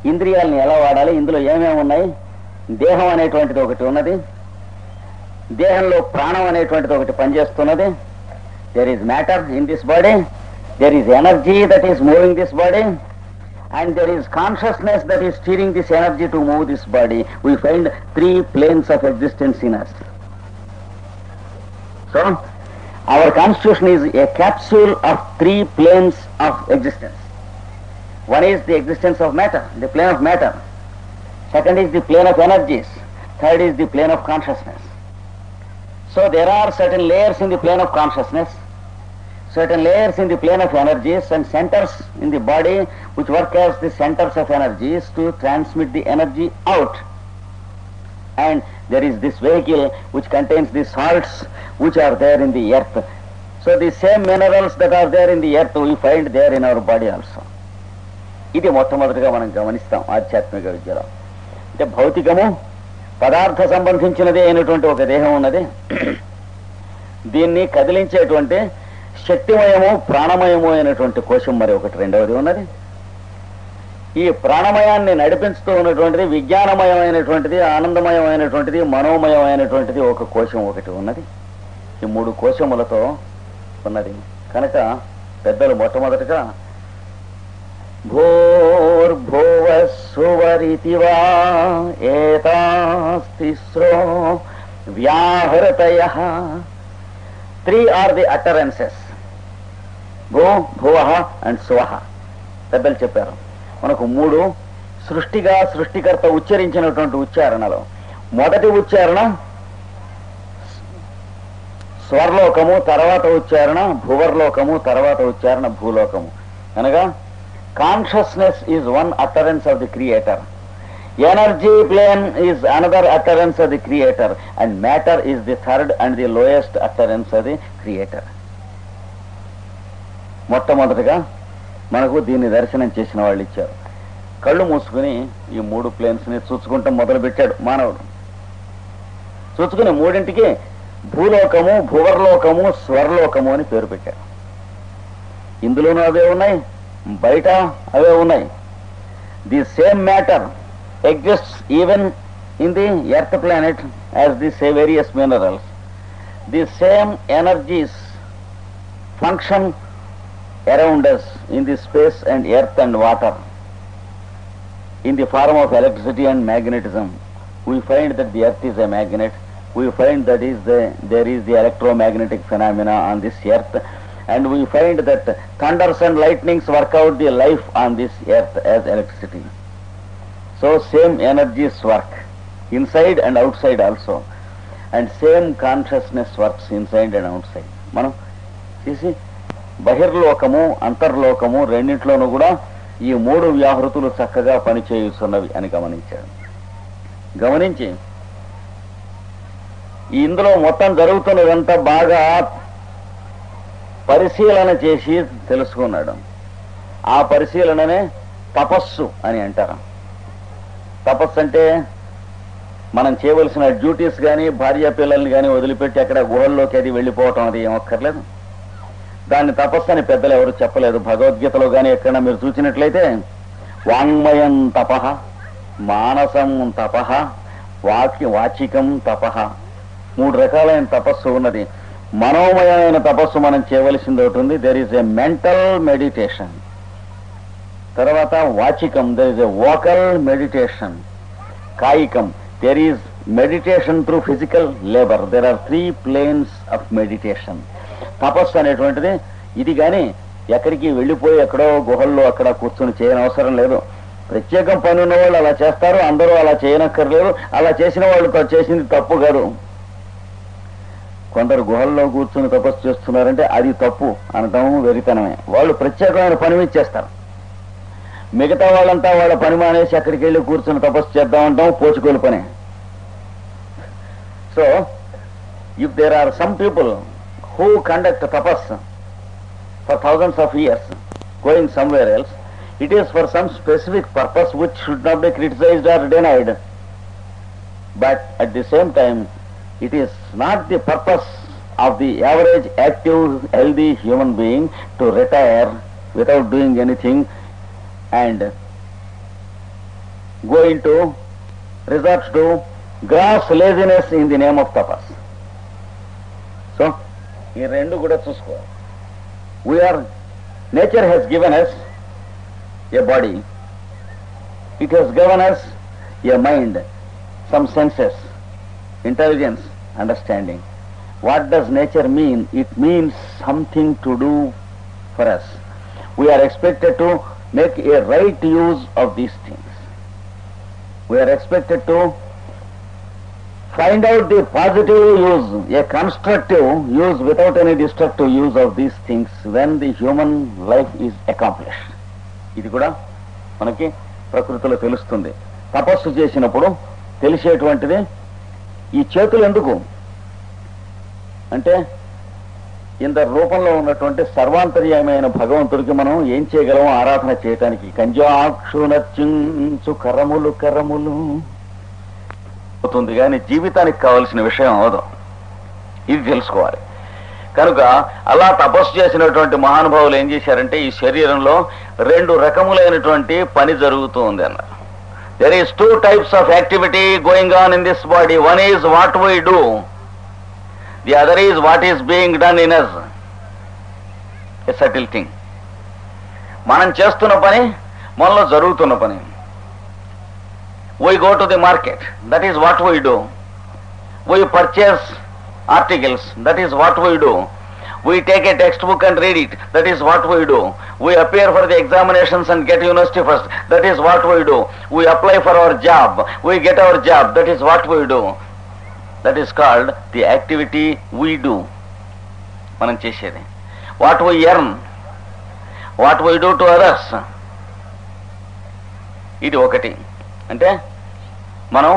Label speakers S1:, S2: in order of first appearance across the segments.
S1: ఇంద్రియాలను ఎలా వాడాలి, ఇందులో ఏమేమి ఉన్నాయి, దేహం అనేటువంటిది ఒకటి ఉన్నది, దేహంలో ప్రాణం అనేటువంటిది ఒకటి పనిచేస్తున్నది. There is matter in this body, there is energy that is moving this body, and there is consciousness that is steering this energy to move this body. We find 3 planes of existence in us. So our constitution is a capsule of 3 planes of existence. One is the existence of matter, the plane of matter. Second is the plane of energies. Third is the plane of consciousness. So there are certain layers in the plane of consciousness, certain layers in the plane of energies, and centers in the body which work as the centers of energies to transmit the energy out. And there is this vehicle which contains the salts which are there in the earth. So the same minerals that are there in the earth we find there in our body also. ఇది మొట్టమొదటిగా మనం గమనిస్తాం ఆధ్యాత్మిక విద్యలో. అంటే భౌతికము పదార్థ సంబంధించినదే అయినటువంటి ఒక దేహం ఉన్నది, దీన్ని కదిలించేటువంటి శక్తిమయము ప్రాణమయము అయినటువంటి కోశం మరి ఒకటి రెండవది ఉన్నది. ఈ ప్రాణమయాన్ని నడిపించుతూ ఉన్నటువంటిది విజ్ఞానమయమైనటువంటిది, ఆనందమయమైనటువంటిది, మనోమయమైనటువంటిది ఒక కోశం ఒకటి ఉన్నది. ఈ 3 కోశములతో ఉన్నది కనుక పెద్దలు మొట్టమొదటిగా భూర్భువ సువరితివా ఏతాస్తిస్రో వ్యాహృతయః. 3 are the utterances, భూ భువః అండ్ సువః. పెద్దలు చెప్పారు మనకు 3 సృష్టికర్త ఉచ్చరించినటువంటి ఉచ్చారణలు. మొదటి ఉచ్చారణ స్వర్లోకము, తర్వాత ఉచ్చారణ భువర్లోకము, తర్వాత ఉచ్చారణ భూలోకము. అనగా consciousness is one utterance of the creator, energy plane is another utterance of the creator, and matter is the third and the lowest utterance of the creator. మొట్టమొదటిగా మనకు దీన్ని దర్శనం చేసిన వాళ్ళు ఇచ్చారు. కళ్ళు మూసుకుని ఈ 3 ప్లేన్స్ ని చూసుకుంటాం మొదలు పెట్టాడు మానవుడు. చూసుకుని 3ంటికి భూలోకము, భువర్లోకము, స్వర్లోకము అని పేరు పెట్టాడు. ఇందులోనూ అవే ఉన్నాయి, బయట అవే ఉన్నాయి. The same matter exists even in the earth planet as the various minerals. The same energies function around us in the space and earth and water in the form of electricity and magnetism. We find that the earth is a magnet. We find that there is the electromagnetic phenomena on this earth, and we find that thunders and lightnings work out the life on this earth as electricity. So same energies work inside and outside also, and same consciousness works inside and outside. మనం చూసి బహిర్లోకము అంతర్లోకము రెండింటిలోనూ కూడా ఈ 3 వ్యాహృతులు చక్కగా పనిచేయుస్తున్నవి అని గమనించాడు. గమనించి ఇందులో మొత్తం జరుగుతున్నదంతా బాగా పరిశీలన చేసి తెలుసుకున్నాడు. ఆ పరిశీలననే తపస్సు అని అంటారు. తపస్సు అంటే మనం చేయవలసిన డ్యూటీస్ కానీ భార్య పిల్లల్ని కానీ వదిలిపెట్టి అక్కడ గుహల్లోకి అది వెళ్ళిపోవటం అది ఏమక్కర్లేదు. దాన్ని తపస్సు అని పెద్దలు ఎవరు చెప్పలేదు. భగవద్గీతలో కానీ ఎక్కడైనా మీరు చూసినట్లయితే వాంగ్మయం తపః, మానసం తపః, వాచికం తపః, 3 రకాలైన తపస్సు ఉన్నది. మనోమయమైన తపస్సు మనం చేయవలసింది ఒకటి ఉంది. There is a mental meditation. తర్వాత వాచికం, there is a vocal meditation. కాయికం, there is meditation through physical labour. There are 3 planes of meditation. తపస్సు అనేటువంటిది ఇది కానీ ఎక్కడికి వెళ్ళిపోయి ఎక్కడో గుహల్లో అక్కడ కూర్చొని చేయని అవసరం లేదు. ప్రత్యేకం పని ఉన్న వాళ్ళు అలా చేస్తారు, అందరూ అలా చేయనక్కర్లేదు. అలా చేసిన వాళ్ళు చేసింది తప్పు కాదు. కొందరు గుహల్లో కూర్చొని తపస్సు చేస్తున్నారంటే అది తప్పు అనటం వెరితనమే. వాళ్ళు ప్రత్యేకమైన పని మీద చేస్తారు. మిగతా వాళ్ళంతా వాళ్ళ పని మానేసి అక్కడికి వెళ్ళి కూర్చొని తపస్సు చేద్దామంటాం పోచుకోలు పని. So if there are some people who conduct tapas for thousands of years going somewhere else, it is for some specific purpose which should not be criticized or denied. But at the same time, it is not the purpose of the average active healthy human being to retire without doing anything and going to resort to gross laziness in the name of tapas. So, ఈ రెండు కూడా చూసుకోవాలి. Nature has given us a body. It has given us a mind, some senses, intelligence, understanding. What does nature mean? It means something to do for us. We are expected to make a right use of these things. We are expected to find out the positive use, a constructive use without any destructive use of these things when the human life is accomplished. ఇది కూడా మనకి ప్రకృతిలో తెలుస్తుంది. తపస్సు చేసినప్పుడు తెలిసేటువంటిది ఈ చేతులు ఎందుకు అంటే ఇంత రూపంలో ఉన్నటువంటి సర్వాంతర్యమైన భగవంతుడికి మనం ఏం చేయగలం ఆరాధన చేయటానికి. కంజాక్షునర్చించు కరములు కరములు అవుతుంది కానీ జీవితానికి కావలసిన విషయం అవదు. ఇది తెలుసుకోవాలి. కనుక అలా తపస్సు చేసినటువంటి మహానుభావులు ఏం చేశారంటే ఈ శరీరంలో రెండు రకములైనటువంటి పని జరుగుతూ ఉంది అన్న. There is two types of activity going on in this body. One is what we do, the other is what is being done in us. A subtle thing. మనం చేస్తున్న పని, మనలో జరుగుతున్న పని. We go to the market, that is what we do. We purchase articles, that is what we do. We take a textbook and read it, that is what we do. We appear for the examinations and get university first, that is what we do. We apply for our job, we get our job, that is what we do. That is called the activity we do. మనం చేసేది. What we earn, what we do to others. ఇది ఒకటి. అంటే మనం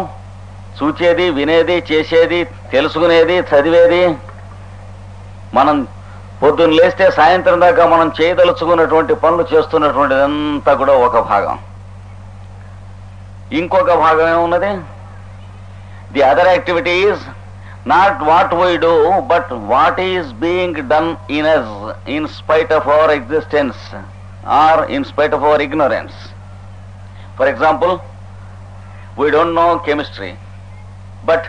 S1: చూచేది, వినేది, చేసేది, తెలుసుకునేది, చదివేది, మనం పొద్దున్న లేస్తే సాయంత్రం దాకా మనం చేయదలుచుకున్నటువంటి పనులు చేస్తున్నటువంటిదంతా కూడా ఒక భాగం. ఇంకొక భాగం ఏమున్నది? The other activity is not what we do but what is being done in us in spite of our existence or in spite of our ignorance. For example, we don't know chemistry, but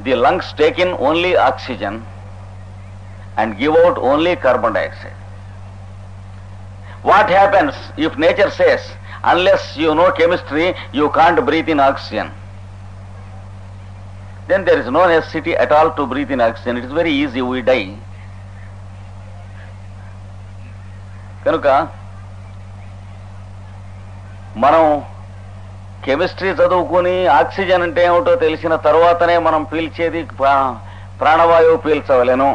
S1: the lungs take in only oxygen and give out only carbon dioxide. What happens if nature says, unless you know chemistry, you can't breathe in oxygen? Then there is no necessity at all to breathe in oxygen. It is very easy, we die. కనుక మనం chemistry చదువుకుని oxygen అంటే ఏమిటో తెలిసిన తర్వాతనే మనం పీల్చేది ప్రాణవాయువు పీల్చవలెను,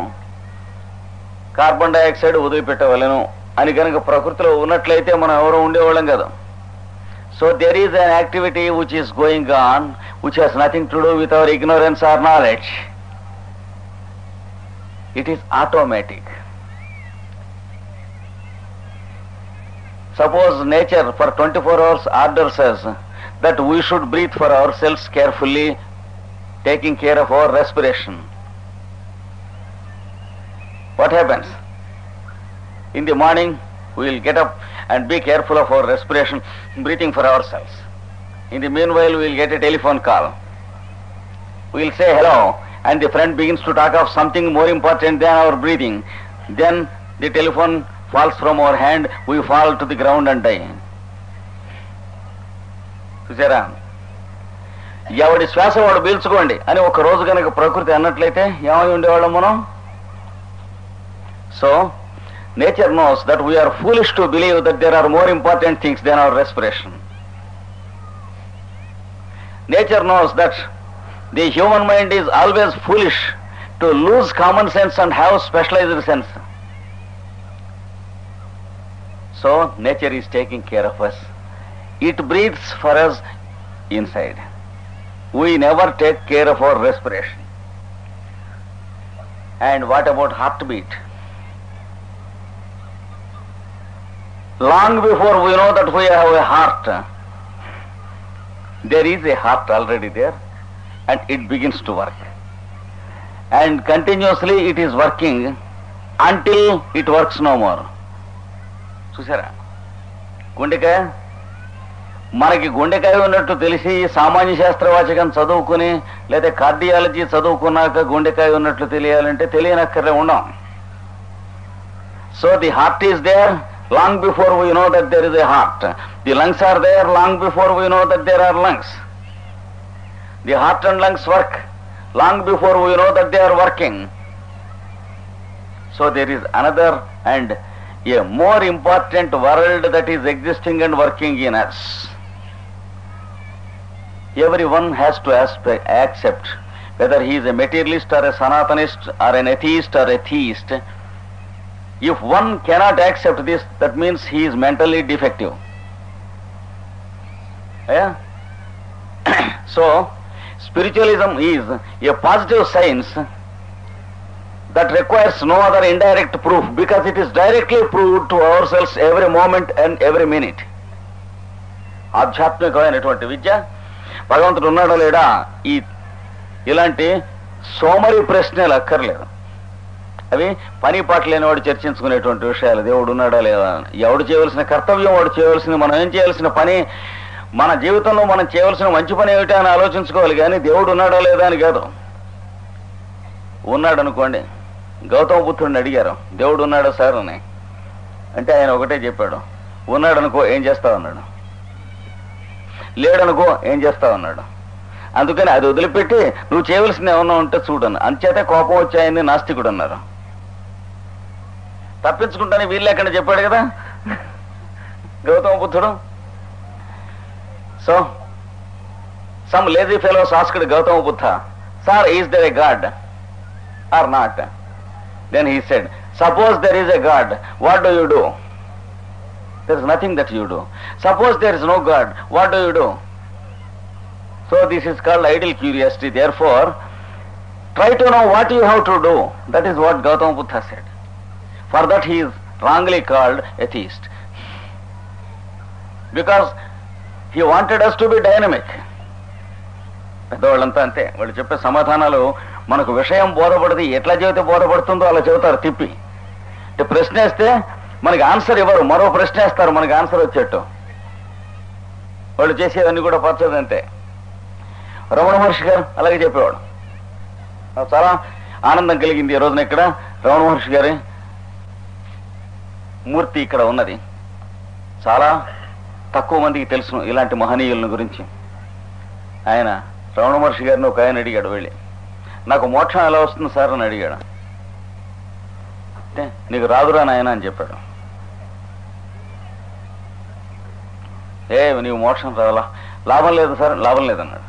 S1: carbon dioxide వదిలిపెట్టవలెను అని కనుక ప్రకృతిలో ఉన్నట్లయితే మనం ఎవరో ఉండేవాళ్ళం కదా. So there is an activity which is going on which has nothing to do with our ignorance or knowledge. It is automatic. Suppose nature for 24 hours orders us that we should breathe for ourselves carefully, taking care of our respiration. What happens? In the morning, we will get up and be careful of our respiration, breathing for ourselves. In the meanwhile, we will get a telephone call. We will say hello, and the friend begins to talk of something more important than our breathing. Then the telephone falls from our hand, we fall to the ground and die. చూసారా? ఎవడి శ్వాస వాడు పీల్చుకోండి అని ఒక రోజు కనుక ప్రకృతి అన్నట్లయితే ఏమై ఉండేవాళ్ళం మనం? So nature knows that we are foolish to believe that there are more important things than our respiration. Nature knows that the human mind is always foolish to lose common sense and have specialised sense. So nature is taking care of us. It breathes for us inside. We never take care of our respiration. And what about heartbeat? Long before we know that we have a heart, there is a heart already there, and it begins to work. And continuously it is working until it works no more. చూసారా? గుండెకాయ మనకి గుండెకాయ ఉన్నట్టు తెలిసి సామాన్య శాస్త్రవాచకం చదువుకుని లేదా cardiology చదువుకున్నాక గుండెకాయ ఉన్నట్లు తెలియాలంటే తెలియనక్కర్లే ఉండం. So the heart is there long before we know that there is a heart. The lungs are there long before we know that there are lungs. The heart and lungs work long before we know that they are working. So there is another and a more important world that is existing and working in us. Everyone has to accept, whether he is a materialist or a Sanatanist or an atheist or a theist. If one cannot accept this, that means he is mentally defective. Yeah? So, spiritualism is a positive science that requires no other indirect proof, because it is directly proved to ourselves every moment and every minute. ఆధ్యాత్మికమైనటువంటి విద్య భగవంతుడు ఉన్నాడో లేడా ఇలాంటి సోమరి ప్రశ్నలు అక్కర్లేదు. అవి పని పాట లేనివాడు చర్చించుకునేటువంటి విషయాలు. దేవుడు ఉన్నాడా లేదా, ఎవడు చేయవలసిన కర్తవ్యం వాడు చేయవలసింది, మనం ఏం చేయాల్సిన పని, మన జీవితంలో మనం చేయవలసిన మంచి పని ఏమిటా అని ఆలోచించుకోవాలి. కానీ దేవుడు ఉన్నాడా లేదా అని కాదు. ఉన్నాడు అనుకోండి, గౌతమ బుద్ధుడిని అడిగారు దేవుడు ఉన్నాడా సార్ అని, అంటే ఆయన ఒకటే చెప్పాడు, ఉన్నాడు అనుకో ఏం చేస్తావు అన్నాడు, లేడనుకో ఏం చేస్తావు అన్నాడు. అందుకని అది వదిలిపెట్టి నువ్వు చేయవలసింది ఏమన్నా ఉంటే చూడను. అంచేతే కోపం వచ్చాయని నాస్తికుడు అన్నారు. తప్పించుకుంటానే వీళ్ళు ఎక్కడ చెప్పాడు కదా గౌతమ బుద్ధుడు. So some lazy fellows asked Gautama Buddha, sir is there a god or not? Then he said, suppose there is a god, what do you do? There is nothing that you do. Suppose there is no god, what do you do? So this is called idle curiosity. Therefore, try to know what you have to do. That is what Gautama Buddha said. For that he is wrongly called atheist. Because he wanted us to be dynamic. పెద్దవాళ్ళంతా అంతే, వాళ్ళు చెప్పే సమాధానాలు మనకు విషయం బోధపడది, ఎట్లా చెబితే బోధపడుతుందో అలా చెబుతారు తిప్పి. అంటే ప్రశ్న వేస్తే మనకి ఆన్సర్ ఇవ్వరు, మరో ప్రశ్న వేస్తారు మనకి ఆన్సర్ వచ్చేట్టు. వాళ్ళు చేసేవన్నీ కూడా పచ్చదంతే. రమణ మహర్షి గారు అలాగే చెప్పేవాడు. చాలా ఆనందం కలిగింది ఈ రోజున ఇక్కడ రమణ మహర్షి గారి మూర్తి ఇక్కడ ఉన్నది. చాలా తక్కువ మందికి తెలుసును ఇలాంటి మహనీయుల గురించి. ఆయన రమణ మహర్షి గారిని ఒక ఆయన అడిగాడు వెళ్ళి, నాకు మోక్షం ఎలా వస్తుంది సార్ అని అడిగాడు. అంటే నీకు రాదురా నాయన అని చెప్పాడు. నీవు మోక్షం రావాలా? లాభం లేదు సార్. లాభం లేదన్నాడు.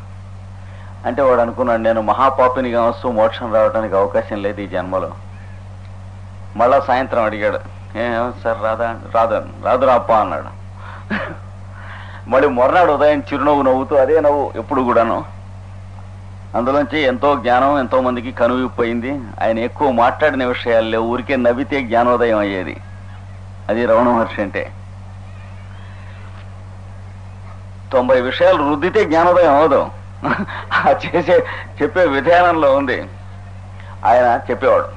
S1: అంటే వాడు అనుకున్నాడు, నేను మహాపాపిని కావచ్చు, మోక్షం రావడానికి అవకాశం లేదు ఈ జన్మలో. మళ్ళా సాయంత్రం అడిగాడు, సార్ రాదు రాప్ప అన్నాడు. మళ్ళీ మొరనాడు ఉదయం చిరునవ్వు నవ్వుతూ, అదే నవ్వు ఎప్పుడు కూడాను. అందులోంచి ఎంతో జ్ఞానం ఎంతో మందికి కనువిపోయింది. ఆయన ఎక్కువ మాట్లాడిన విషయాలు లేవు, ఊరికే నవ్వితే జ్ఞానోదయం అయ్యేది. అది రమణ మహర్షి అంటే. 90 విషయాలు రుద్దితే జ్ఞానోదయం అవదు. చెప్పే విధానంలో ఉంది. ఆయన చెప్పేవాడు.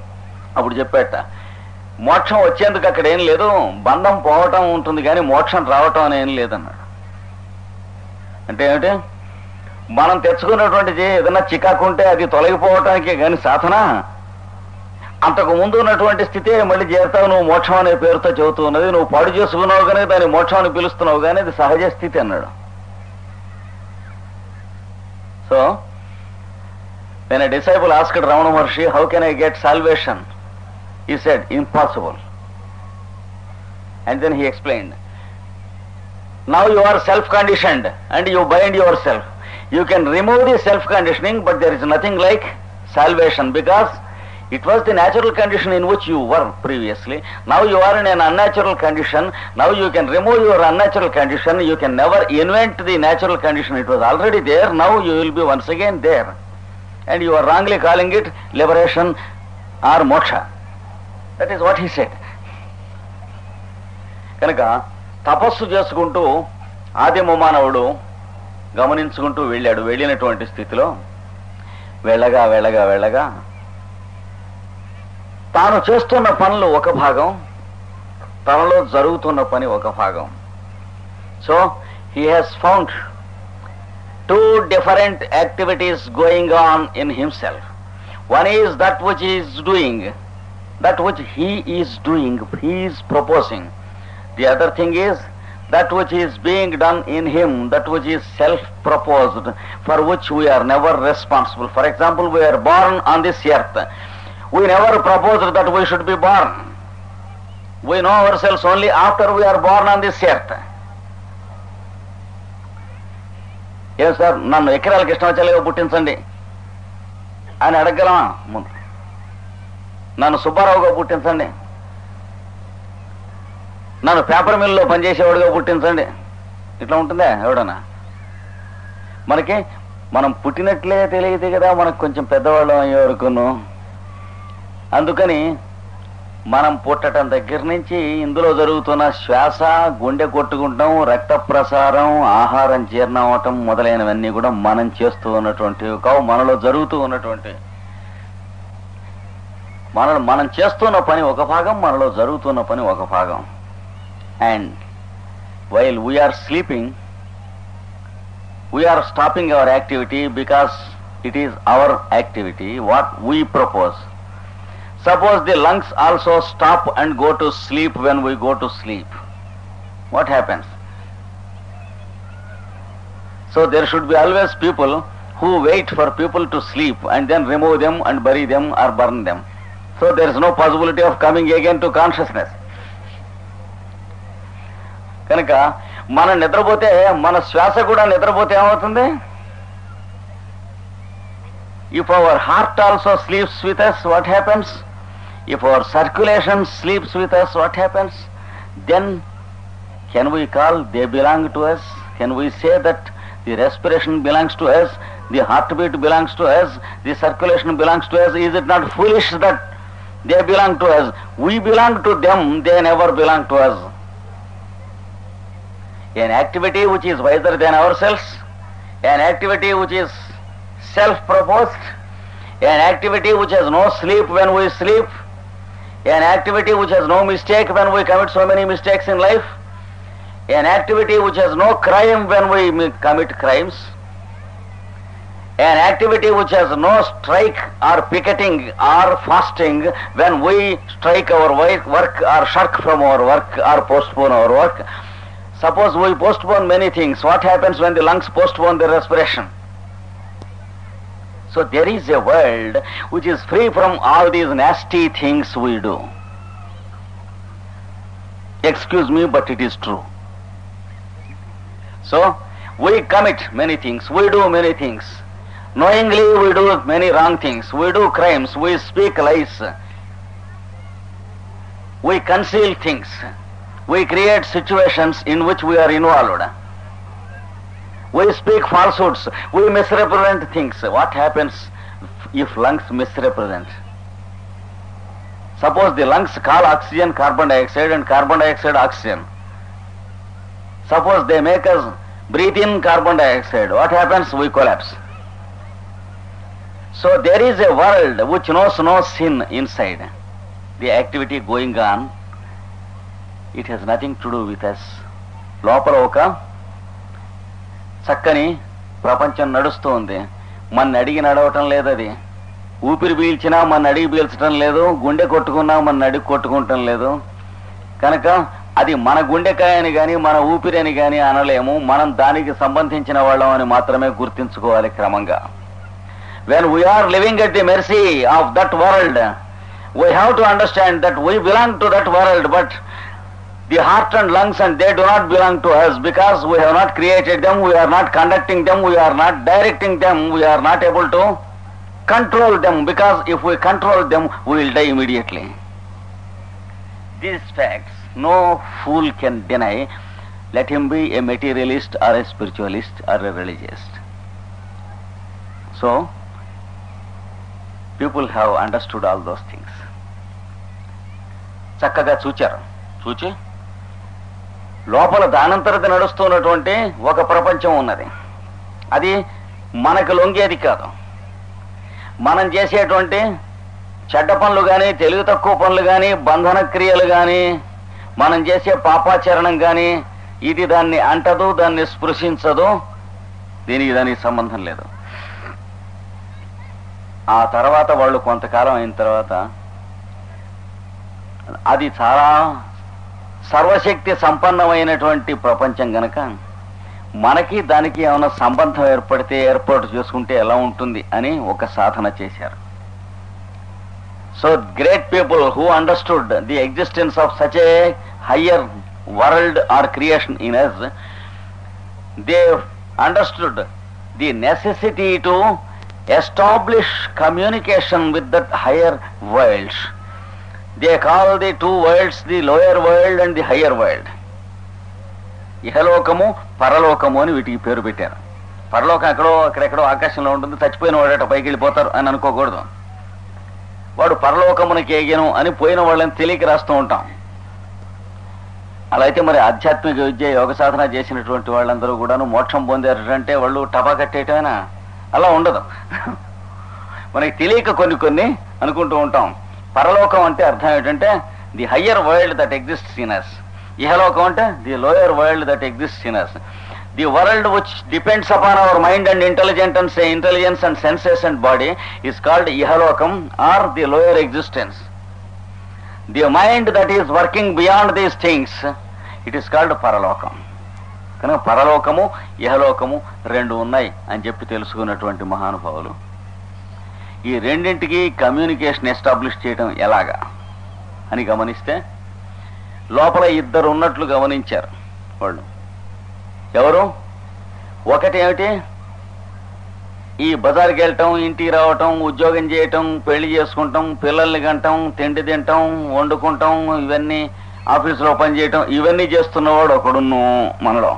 S1: అప్పుడు చెప్పేట, మోక్షం వచ్చేందుకు అక్కడ ఏం లేదు, బంధం పోవటం ఉంటుంది కానీ మోక్షం రావటం అని ఏం లేదన్నాడు. అంటే ఏమిటి? మనం తెచ్చుకున్నటువంటిది ఏదన్నా చికాకుంటే అది తొలగిపోవటానికే కానీ సాధన. అంతకు ముందు ఉన్నటువంటి స్థితే మళ్ళీ చేరుతావు నువ్వు మోక్షం అనే పేరుతో చెబుతూ ఉన్నది. నువ్వు పాడు చేసుకున్నావు కానీ దాన్ని మోక్షం అని పిలుస్తున్నావు కానీ అది సహజ స్థితి అన్నాడు. So, when a disciple asked Ramana Maharshi, how can I get salvation? He said, impossible. And then he explained, now you are self-conditioned and you bind yourself. You can remove the self-conditioning, but there is nothing like salvation, because it was the natural condition in which you were previously. Now you are in an unnatural condition. Now you can remove your unnatural condition. You can never invent the natural condition. It was already there. Now you will be once again there. And you are wrongly calling it liberation or moksha. That is what he said. కనుక తపస్సు చేసుకుంటూ ఆదిమ మానవుడు గమనించుకుంటూ వెళ్ళాడు. వెళ్ళినటువంటి స్థితిలో వెళ్ళగా వెళ్ళగా వెళ్ళగా తాను చేస్తున్న పనులు ఒక భాగం, తనలో జరుగుతున్న పని ఒక భాగం. So he has found two different activities going on in himself. One is that which he is doing, that which he is doing, he is proposing. The other thing is that which is being done in him, that which is self-proposed, for which we are never responsible. For example, we are born on this earth. We never proposed that we should be born. We know ourselves only after we are born on this earth. ఏం sir నన్ను ఎకరాలకు ఇష్టం వచ్చేలాగా పుట్టించండి అని అడగలమా? ముందు నన్ను సుబ్బారావుగా పుట్టించండి, నన్ను paper మిల్లో పనిచేసేవాడుగా పుట్టించండి, ఇట్లా ఉంటుందా ఎవడన్నా? మనకి మనం పుట్టినట్లే తెలియదు కదా, మనకు కొంచెం పెద్దవాళ్ళం అయ్యే వరకును. అందుకని మనం పుట్టడం దగ్గర నుంచి ఇందులో జరుగుతున్న శ్వాస, గుండె కొట్టుకుంటాం, రక్త ప్రసారం, ఆహారం జీర్ణం అవటం మొదలైనవన్నీ కూడా మనం చేస్తూ ఉన్నటువంటివి కావు, మనలో జరుగుతూ ఉన్నటువంటి. మనం చేస్తున్న పని ఒక భాగం, మనలో జరుగుతున్న పని ఒక భాగం. And while we are sleeping, we are stopping our activity because it is our activity, what we propose. Suppose the lungs also stop and go to sleep when we go to sleep. What happens? So there should be always people who wait for people to sleep and then remove them and bury them or burn them. So there is no possibility of coming again to consciousness. కనుక మనం నిద్రపోతే మన శ్వాస కూడా నిద్రపోతే ఏమవుతుంది? If our heart also sleeps with us, what happens? If our circulation sleeps with us, what happens? Then can we call they belong to us? Can we say that the respiration belongs to us, the heartbeat belongs to us, the circulation belongs to us? Is it not foolish that they belong to us? We belong to them, they never belong to us. An activity which is wiser than ourselves, an activity which is self-proposed, an activity which has no sleep when we sleep, an activity which has no mistake when we commit so many mistakes in life, an activity which has no crime when we commit crimes, an activity which has no strike or picketing or fasting when we strike our work or shirk from our work or postpone our work. Suppose we postpone many things, what happens when the lungs postpone their respiration? So there is a world which is free from all these nasty things we do. Excuse me, but it is true. So we commit many things, we do many things. Knowingly we do many wrong things, we do crimes, we speak lies, we conceal things, we create situations in which we are involved. We speak falsehoods, we misrepresent things. What happens if lungs misrepresent? Suppose the lungs call oxygen carbon dioxide and carbon dioxide oxygen. Suppose they make us breathe in carbon dioxide. What happens? We collapse. So there is a world which knows no sin inside. The activity going on, it has nothing to do with us. లోపల ఒక చక్కని ప్రపంచం నడుస్తూ ఉంది, మన అడిగి నడవటం లేదు. అది ఊపిరి పీల్చినా మన అడిగి పీల్చడం లేదు, గుండె కొట్టుకున్నా మన అడిగి కొట్టుకుంటం లేదు. కనుక అది మన గుండెకాయ అని కానీ మన ఊపిరి అని కానీ అనలేము, మనం దానికి సంబంధించిన వాళ్ళం అని మాత్రమే గుర్తించుకోవాలి క్రమంగా. When we are living at the mercy of that world, we have to understand that we belong to that world, but the heart and lungs and they do not belong to us because we have not created them, we are not conducting them, we are not directing them, we are not able to control them, because if we control them we will die immediately. These facts no fool can deny, let him be a materialist or a spiritualist or a religionist. So people have understood all those things. చక్కగా చూచారు, చూచి లోపల దానంతరది నడుస్తున్నటువంటి ఒక ప్రపంచం ఉన్నది. అది మనకు లొంగేది కాదు. మనం చేసేటువంటి చెడ్డ పనులు కానీ, తెలివి తక్కువ పనులు కానీ, బంధన క్రియలు కానీ, మనం చేసే పాపాచరణం కానీ, ఇది దాన్ని అంటదు, దాన్ని స్పృశించదు, దీనికి దానికి సంబంధం లేదు. ఆ తర్వాత వాళ్ళు కొంతకాలం అయిన తర్వాత అది చాలా సర్వశక్తి సంపన్నమైనటువంటి ప్రపంచం గనక మనకి దానికి ఏమైనా సంబంధం ఏర్పాటు చేసుకుంటే ఎలా ఉంటుంది అని ఒక సాధన చేశారు. So great people who understood the existence of such a higher world or creation in us, they understood the necessity to establish communication with that higher worlds. They call the two worlds the lower world and the higher world. ఇహలోకము పరలోకము అని వీటికి పేరు పెట్టారు. పరలోకం అక్కడెక్కడో ఆకాశంలో ఉంటుంది, చచ్చిపోయిన వాడట పైకి వెళ్ళిపోతారు అని అనుకోకూడదు. వాడు పరలోకమునికి ఎగను అని పోయిన వాళ్ళని తెలియక రాస్తూ ఉంటాం. అలా అయితే మరి ఆధ్యాత్మిక విద్య యోగ సాధన చేసినటువంటి వాళ్ళందరూ కూడాను మోక్షం పొందారంటే వాళ్ళు టపా కట్టేయటమేనా? అలా ఉండదు. మనకి తెలియక కొన్ని అనుకుంటూ ఉంటాం. పరలోకం అంటే అర్థం ఏంటంటే the higher world that exists in us. ఇహలోకం అంటే the lower world that exists in us. The world which depends upon our mind and intelligence and senses and body is called ఇహలోకం or the lower existence. The mind that is working beyond these things, it is called పరలోకం. కనుక పరలోకము ఇహలోకము రెండు ఉన్నాయి అని చెప్పి తెలుసుకున్నటువంటి మహానుభావులు ఈ రెండింటికి కమ్యూనికేషన్ ఎస్టాబ్లిష్ చేయడం ఎలాగా అని గమనిస్తే లోపల ఇద్దరు ఉన్నట్లు గమనించారు వాళ్ళు. ఎవరు? ఒకటి ఏమిటి, ఈ బజార్కి వెళ్ళటం, ఇంటికి రావటం, ఉద్యోగం చేయటం, పెళ్లి చేసుకుంటాం, పిల్లల్ని కంటాం, తిండి తింటాం, వండుకుంటాం, ఇవన్నీ ఆఫీసులో పనిచేయటం, ఇవన్నీ చేస్తున్నవాడు ఒకడున్ను మనలో.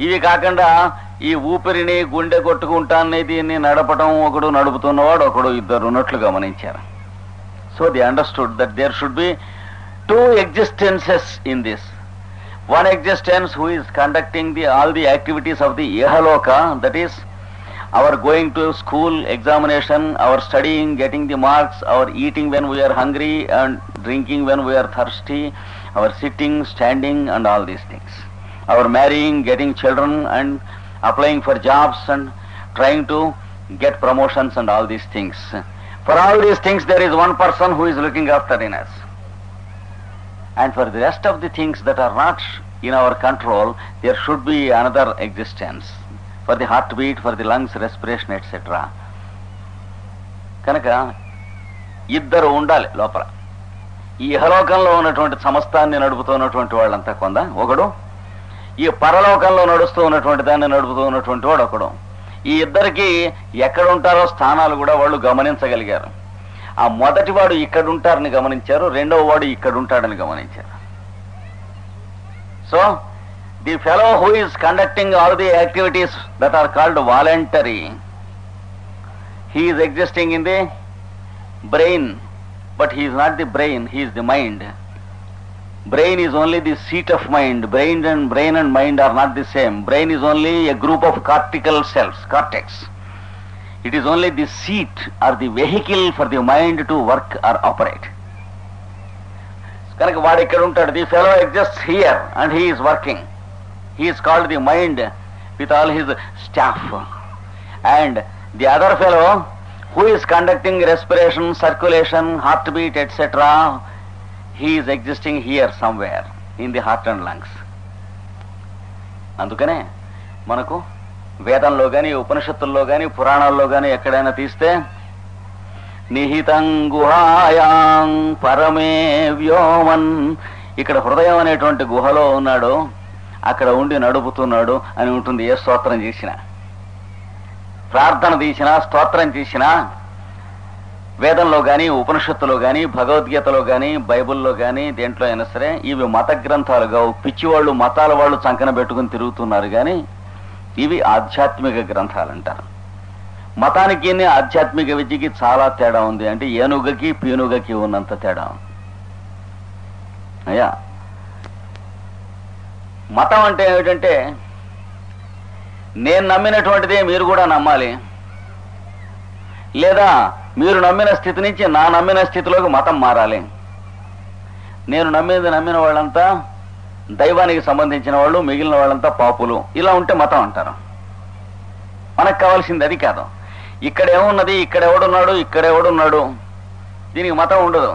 S1: ఇవి కాకుండా ఈ ఊపిరిని గుండె కొట్టుకుంటాన్ని దీన్ని నడపటం ఒకడు, నడుపుతున్నవాడు ఒకడు, ఇద్దరు ఉన్నట్లు గమనించారు. So they understood that there should be two existences in this. One existence who is conducting all the activities of the Ihaloka, that is our going to school, examination, our studying, getting the marks, our eating when we are hungry and drinking when we are thirsty, our sitting, standing and all these things. Our marrying, getting children and applying for jobs and trying to get promotions and all these things. For all these things there is one person who is looking after in us. And for the rest of the things that are not in our control, there should be another existence. For the heartbeat, for the lungs, respiration, etc. కనుక ఇద్దరు ఉండాలి లోపల. ఈ ఇహలోకంలో ఉన్నటువంటి సమస్తాన్ని నడుపుతున్నటువంటి వాళ్ళంతా కొంద ఒకడు, ఈ పరలోకంలో నడుస్తూ ఉన్నటువంటి దాన్ని నడుపుతూ ఉన్నటువంటి వాడు ఒకడు. ఈ ఇద్దరికి ఎక్కడ ఉంటారో స్థానాలు కూడా వాళ్ళు గమనించగలిగారు. ఆ మొదటి వాడు ఇక్కడ ఉంటారని గమనించారు, రెండవ వాడు ఇక్కడ ఉంటాడని గమనించారు. So the fellow who is conducting all the activities that are called voluntary, he is existing in the brain, but he is not the brain, he is the mind. Brain is only the seat of mind. Brain and mind are not the same. Brain is only a group of cortical cells, cortex. It is only the seat or the vehicle for the mind to work or operate. Kanaka vaadu ikkada untadu. The fellow exists here and he is working. He is called the mind with all his staff. And the other fellow who is conducting respiration, circulation, heartbeat, etc., he is existing here somewhere in the heart and lungs. అందుకనే మనకు వేదంలో కానీ ఉపనిషత్తుల్లో కానీ పురాణాల్లో కానీ ఎక్కడైనా తీస్తే నిహితం గుహాయాం పరమే వ్యోమన్, ఇక్కడ హృదయం అనేటువంటి గుహలో ఉన్నాడు, అక్కడ ఉండి నడుపుతున్నాడు అని ఉంటుంది. ఏ స్తోత్రం చేసినా, ప్రార్థన తీసినా, స్తోత్రం చేసినా, వేదంలో కానీ ఉపనిషత్తులో కానీ భగవద్గీతలో కానీ బైబిల్లో కానీ దేంట్లో అయినా సరే ఇవి మత గ్రంథాలుగా పిచ్చివాళ్ళు మతాల వాళ్ళు చంకన పెట్టుకుని తిరుగుతున్నారు. కానీ ఇవి ఆధ్యాత్మిక గ్రంథాలు అంటారు. మతానికి ఆధ్యాత్మిక విద్యకి చాలా తేడా ఉంది. అంటే ఏనుగకి పీనుగకి ఉన్నంత తేడా ఉంది. అయ్యా, మతం అంటే ఏమిటంటే నేను నమ్మినటువంటిదే మీరు కూడా నమ్మాలి, లేదా మీరు నమ్మిన స్థితి నుంచి నా నమ్మిన స్థితిలోకి మతం మారాలి. నేను నమ్మిన వాళ్ళంతా దైవానికి సంబంధించిన వాళ్ళు, మిగిలిన వాళ్ళంతా పాపులు. ఇలా ఉంటే మతం అంటారు. మనకు కావాల్సింది అది కాదు. ఇక్కడేమున్నది, ఇక్కడెవడున్నాడు, ఇక్కడెవడున్నాడు, దీనికి మతం ఉండదు.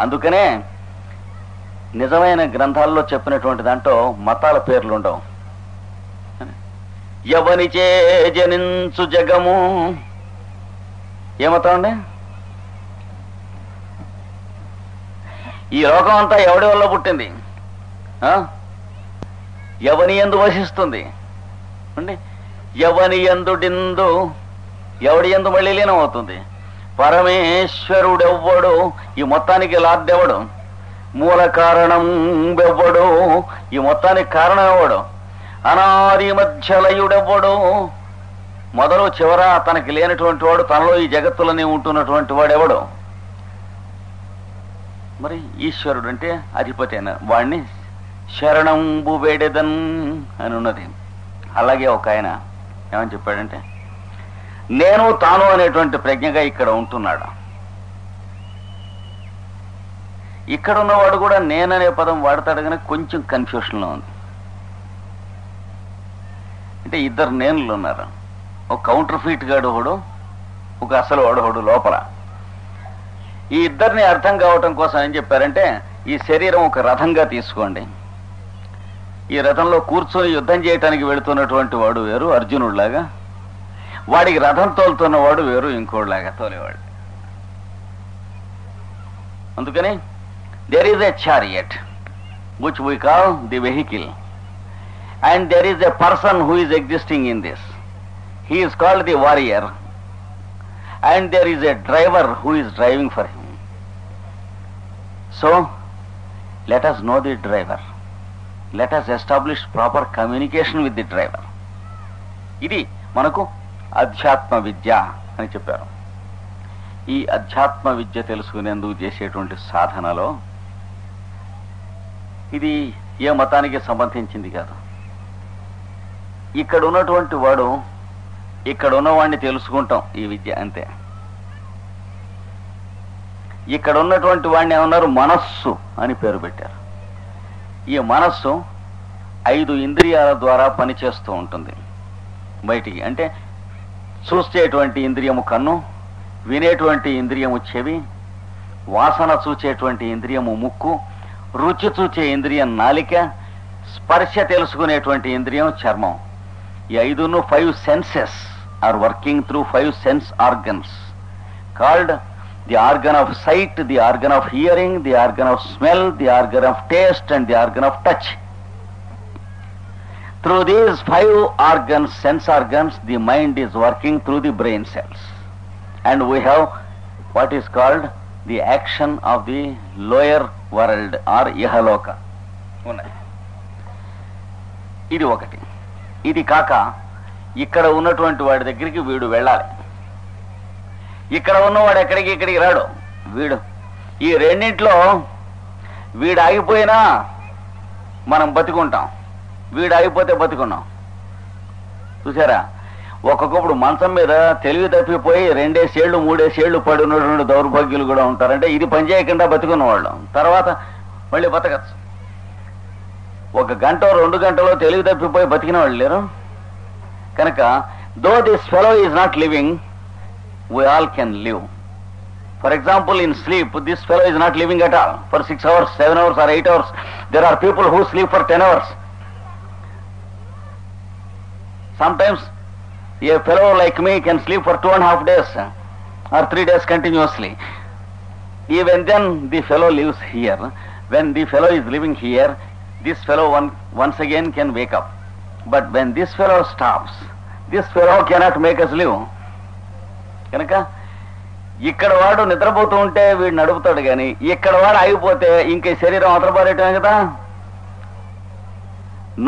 S1: అందుకనే నిజమైన గ్రంథాల్లో చెప్పినటువంటి దాంట్లో మతాల పేర్లు ఉండవు. ఎవనిచే జనించు జగము, ఏ మతం అండి? ఈ లోకం అంతా ఎవడి వల్ల పుట్టింది? ఎవని యందు వసిస్తుంది అండి? ఎవని యందుడిందు, ఎవడి యందు మళ్ళీ లీనమవుతుంది? పరమేశ్వరుడెవ్వడు, ఈ మొత్తానికి లాద్దెవడు? మూల కారణం ఎవ్వడు, ఈ మొత్తానికి కారణం ఎవడు? అనాది మధ్యలయుడెవ్వడు, మొదలు చివర తనకి లేనటువంటి వాడు, తనలో ఈ జగత్తులని ఉంటున్నటువంటి వాడెవడు? మరి ఈశ్వరుడు అంటే అధిపతి అయిన వాడిని శరణంబు వేడెదన్ అని ఉన్నది. అలాగే ఒక ఆయన ఏమని చెప్పాడంటే, నేను తాను అనేటువంటి ప్రజ్ఞగా ఇక్కడ ఉంటున్నాడు. ఇక్కడ ఉన్నవాడు కూడా నేననే పదం వాడతాడు, కానీ కొంచెం కన్ఫ్యూషన్లో ఉంది. అంటే ఇద్దరు నేనులు ఉన్నారు. ఒక కౌంటర్ ఫీట్ గాడు ఒకడు, ఒక అసలు వాడు ఒకడు లోపల. ఈ ఇద్దరిని అర్థం కావటం కోసం ఏం చెప్పారంటే, ఈ శరీరం ఒక రథంగా తీసుకోండి. ఈ రథంలో కూర్చొని యుద్ధం చేయటానికి వెళుతున్నటువంటి వాడు వేరు, అర్జునుడిలాగా. వాడికి రథం తోలుతున్నవాడు వేరు, ఇంకోటిలాగా తోలేవాడు. అందుకని there is a chariot which we call the vehicle, and there is a person who is existing in this. He is called the warrior, and there is a driver who is driving for him. So let us know the driver, let us establish proper communication with the driver. ఇది మనకు అధ్యాత్మ విద్య అని చెప్పారు. ఈ అధ్యాత్మ విద్య తెలుసుకునేందుకు చేసేటువంటి సాధనలో ఇది ఏ మతానికి సంబంధించింది కాదు. ఇక్కడ ఉన్నటువంటి వాడు, ఇక్కడ ఉన్నవాడిని తెలుసుకుంటాం ఈ విద్య, అంతే. ఇక్కడ ఉన్నటువంటి వాడిని ఏమన్నారు? మనస్సు అని పేరు పెట్టారు. ఈ మనస్సు 5 ఇంద్రియాల ద్వారా పనిచేస్తూ ఉంటుంది బయటికి. అంటే చూసేటువంటి ఇంద్రియము కన్ను, వినేటువంటి ఇంద్రియము చెవి, వాసన చూచేటువంటి ఇంద్రియము ముక్కు, రుచి చూచే ఇంద్రియం నాలిక, స్పర్శ తెలుసుకునేటువంటి ఇంద్రియం చర్మం. ఈ 5ను 5 senses are working through 5 sense organs called the organ of sight, the organ of hearing, the organ of smell, the organ of taste, and the organ of touch. Through these 5 organs, sense organs, the mind is working through the brain cells, and we have what is called the action of the lower world or ihaloka. ఇది ఒకటి. ఇది కాక ఇక్కడ ఉన్నటువంటి వాడి దగ్గరికి వీడు వెళ్ళాలి. ఇక్కడ ఉన్నవాడు ఎక్కడికి ఇక్కడికి రాడు. వీడు ఈ రెండింటిలో వీడు ఆగిపోయినా మనం బతికుంటాం, వీడు ఆగిపోతే బతికున్నాం. చూసారా? ఒక్కొక్కప్పుడు మంచం మీద తెలివి తప్పిపోయి 2 ఏళ్ళు 3 ఏళ్ళు పడి ఉన్నటువంటి దౌర్భాగ్యులు కూడా ఉంటారంటే ఇది పనిచేయకుండా బతుకున్న వాళ్ళు తర్వాత మళ్ళీ బతకచ్చు. 1 గంట 2 గంటలో తెలివి తప్పిపోయి బతికిన వాళ్ళు లేరు. కనుక though this fellow is not living, we all can live. For example, in sleep, this fellow is not living at all for 6 hours, 7 hours or 8 hours. There are people who sleep for 10 hours. Sometimes a fellow like me can sleep for 2.5 days or 3 days continuously. Even then the fellow lives here. When the fellow is living here, this fellow once again can wake up. But when this fellow stops, this fellow cannot make us live. కనుక ఇక్కడ వాడు నిద్రపోతూ ఉంటే వీడు నడుపుతాడు, కానీ ఇక్కడ వాడు ఆగిపోతే ఇంక శరీరం అవతలపారేయటమే కదా.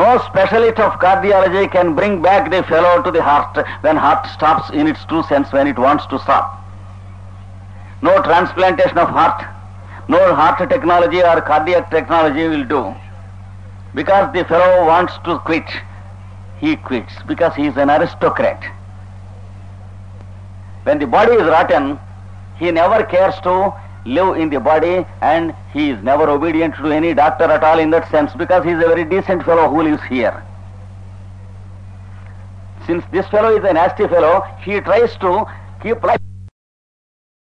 S1: No specialist of cardiology can bring back the fellow to the heart when heart stops in its true sense, when it wants to stop. No transplantation of heart, no heart technology or cardiac technology will do. Because the fellow wants to quit, he quits because he is an aristocrat. When the body is rotten, he never cares to live in the body, and he is never obedient to any doctor at all in that sense, because he is a very decent fellow who lives here. Since this fellow is a nasty fellow, he tries to keep life